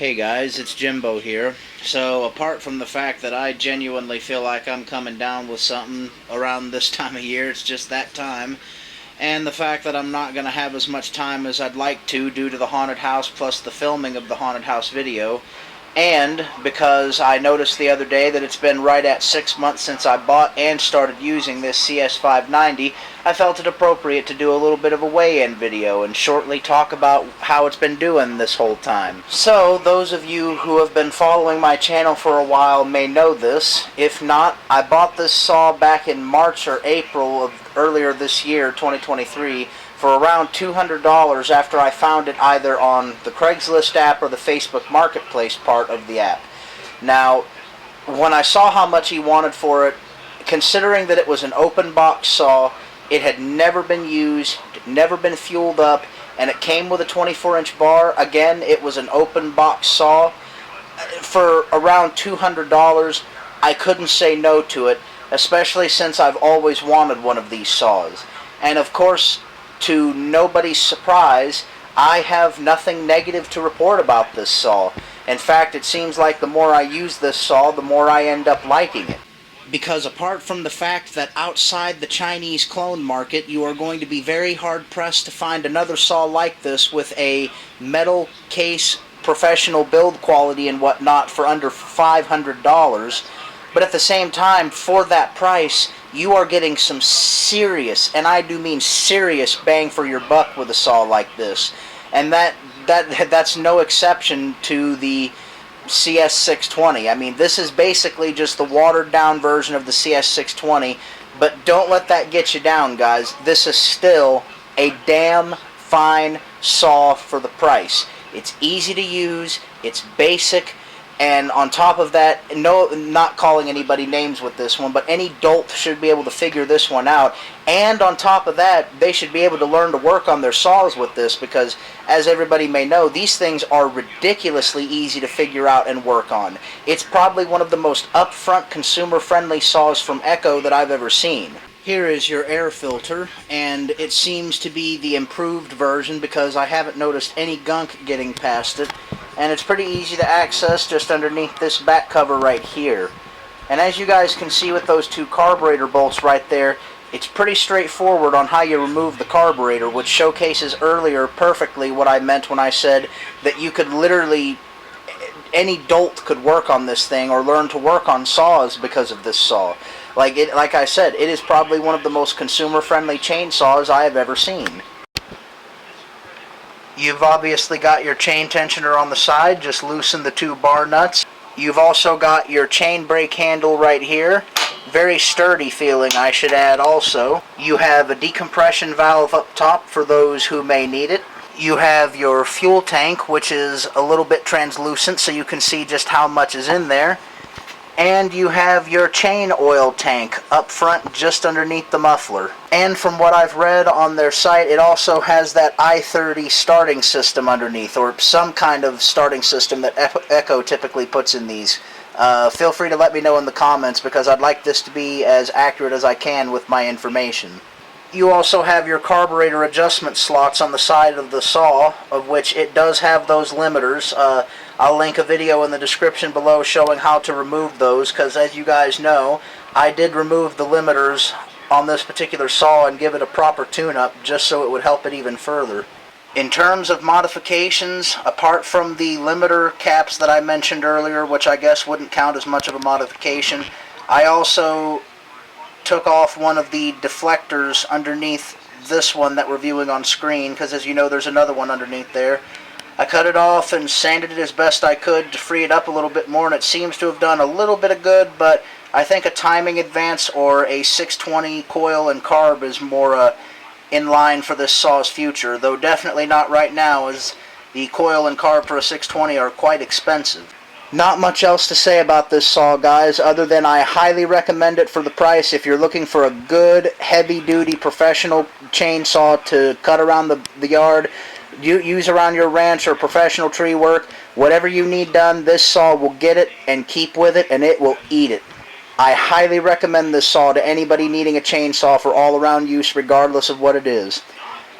Hey guys, it's Jimbo here. So apart from the fact that I genuinely feel like I'm coming down with something around this time of year, it's just that time, and the fact that I'm not going to have as much time as I'd like to due to the haunted house plus the filming of the haunted house video, and because I noticed the other day that it's been right at 6 months since I bought and started using this CS-590, I felt it appropriate to do a little bit of a weigh-in video and shortly talk about how it's been doing this whole time. So, those of you who have been following my channel for a while may know this. If not, I bought this saw back in March or April of earlier this year, 2023, for around $200 after I found it either on the Craigslist app or the Facebook Marketplace part of the app. Now, when I saw how much he wanted for it, considering that it was an open box saw, it had never been used, never been fueled up, and it came with a 24-inch bar, again, it was an open box saw, for around $200, I couldn't say no to it, especially since I've always wanted one of these saws. And of course, to nobody's surprise, I have nothing negative to report about this saw. In fact, it seems like the more I use this saw, the more I end up liking it. Because apart from the fact that outside the Chinese clone market, you are going to be very hard-pressed to find another saw like this with a metal case, professional build quality and whatnot for under $500, but at the same time, for that price, you are getting some serious, and I do mean serious, bang for your buck with a saw like this. And that's no exception to the CS-620. I mean, this is basically just the watered-down version of the CS-620, but don't let that get you down, guys. This is still a damn fine saw for the price. It's easy to use, it's basic, and on top of that, no, not calling anybody names with this one, but any dolt should be able to figure this one out. And on top of that, they should be able to learn to work on their saws with this, because as everybody may know, these things are ridiculously easy to figure out and work on. It's probably one of the most upfront, consumer-friendly saws from Echo that I've ever seen. Here is your air filter, and it seems to be the improved version because I haven't noticed any gunk getting past it. And it's pretty easy to access just underneath this back cover right here. And as you guys can see with those two carburetor bolts right there, it's pretty straightforward on how you remove the carburetor, which showcases earlier perfectly what I meant when I said that you could literally, any dolt could work on this thing or learn to work on saws because of this saw. Like I said, it is probably one of the most consumer-friendly chainsaws I have ever seen. You've obviously got your chain tensioner on the side, just loosen the two bar nuts. You've also got your chain brake handle right here. Very sturdy feeling, I should add also. You have a decompression valve up top for those who may need it. You have your fuel tank, which is a little bit translucent so you can see just how much is in there. And you have your chain oil tank up front just underneath the muffler. And from what I've read on their site, it also has that i30 starting system underneath, or some kind of starting system that Echo typically puts in these. Feel free to let me know in the comments because I'd like this to be as accurate as I can with my information. You also have your carburetor adjustment slots on the side of the saw, of which it does have those limiters. I'll link a video in the description below showing how to remove those, because as you guys know, I did remove the limiters on this particular saw and give it a proper tune-up just so it would help it even further. In terms of modifications, apart from the limiter caps that I mentioned earlier, which I guess wouldn't count as much of a modification, I also took off one of the deflectors underneath this one that we're viewing on screen, because as you know there's another one underneath there. I cut it off and sanded it as best I could to free it up a little bit more, and it seems to have done a little bit of good, but I think a timing advance or a 620 coil and carb is more in line for this saw's future, though definitely not right now, as the coil and carb for a 620 are quite expensive. Not much else to say about this saw, guys, other than I highly recommend it for the price if you're looking for a good, heavy-duty, professional chainsaw to cut around the yard, use around your ranch or professional tree work. Whatever you need done, this saw will get it and keep with it, and it will eat it. I highly recommend this saw to anybody needing a chainsaw for all-around use, regardless of what it is.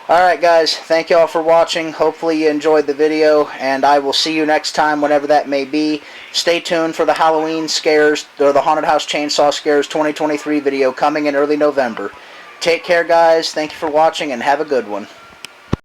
Alright guys, thank you all for watching. Hopefully you enjoyed the video, and I will see you next time, whenever that may be. Stay tuned for the Halloween Scares, or the Haunted House Chainsaw Scares 2023 video coming in early November. Take care guys, thank you for watching, and have a good one.